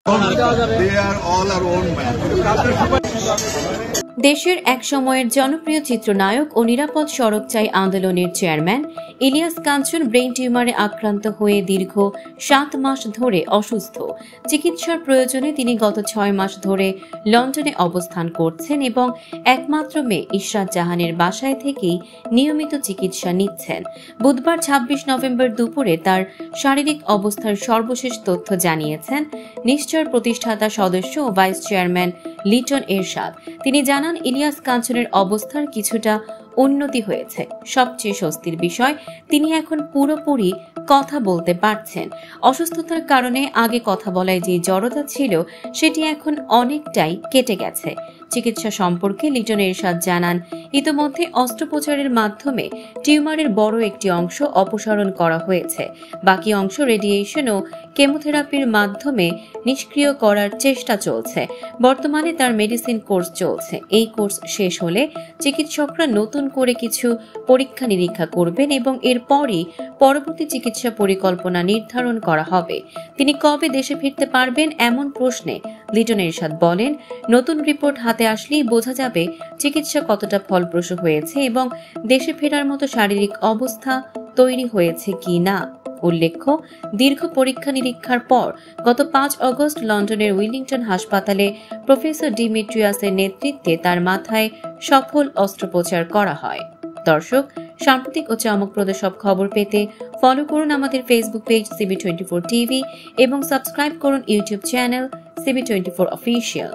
They are all our own man. দেশের এক সময়ের জনপ্রিয় চিত্রনায়ক ও নিরাপদ সড়ক চাই আন্দোলনের চেয়ারম্যান ইলিয়াস কাঞ্চন ব্রেইন টিউমারে আক্রান্ত হয়ে দীর্ঘ 7 মাস ধরে অসুস্থ। চিকিৎসার প্রয়োজনে তিনি গত 6 মাস ধরে লন্ডনে অবস্থান করছেন এবং একমাত্র মেয়ে ইশরাত জাহানের বাসায় থেকেই নিয়মিত চিকিৎসা নিচ্ছেন। বুধবার 26 নভেম্বর দুপুরে তার শারীরিক অবস্থার সর্বশেষ তথ্য জানিয়েছেন নিশ্চয় প্রতিষ্ঠাতা সদস্য ও ভাইস চেয়ারম্যান লিটন এরশাদ। তিনি জানান, ইলিয়াস কাঞ্চনের অবস্থার কিছুটা উন্নতি হয়েছে। সবচেয়ে স্বস্তির বিষয়, তিনি এখন পুরোপুরি কথা বলতে পারছেন। অসুস্থতার কারণে আগে কথা বলায় যে জড়তা ছিল সেটি এখন অনেকটাই কেটে গেছে। চিকিৎসা সম্পর্কে লিটন এরশাদ জানান, ইতোমধ্যে অস্ত্রোপচারের মাধ্যমে টিউমারের বড় একটি অংশ অপসারণ করা হয়েছে। বাকি অংশ রেডিয়েশন ও কেমোথেরাপির মাধ্যমে নিষ্ক্রিয় করার চেষ্টা চলছে। বর্তমানে তার মেডিসিন কোর্স চলছে। এই কোর্স শেষ হলে চিকিৎসকরা নতুন করে কিছু পরীক্ষা নিরীক্ষা করবেন এবং এরপরই পরবর্তী চিকিৎসা পরিকল্পনা নির্ধারণ করা হবে। তিনি কবে দেশে ফিরতে পারবেন এমন প্রশ্নে লিটন এরশাদ বলেন, নতুন রিপোর্ট হাতে আসলেই বোঝা যাবে চিকিৎসা কতটা ফলপ্রসূ হয়েছে এবং দেশে ফেরার মতো শারীরিক অবস্থা তৈরি হয়েছে কি না। উল্লেখ্য, দীর্ঘ পরীক্ষা নিরীক্ষার পর গত 5 অগস্ট লন্ডনের উইলিংটন হাসপাতালে প্রফেসর ডিমিট্রিয়াসের নেতৃত্বে তার মাথায় সফল অস্ত্রোপচার করা হয়। দর্শক, সাম্প্রতিক ও চমকপ্রদ সব খবর পেতে ফলো করুন আমাদের ফেসবুক পেজ CB24 টিভি এবং সাবস্ক্রাইব করুন ইউটিউব চ্যানেল CB24 অফিসিয়াল।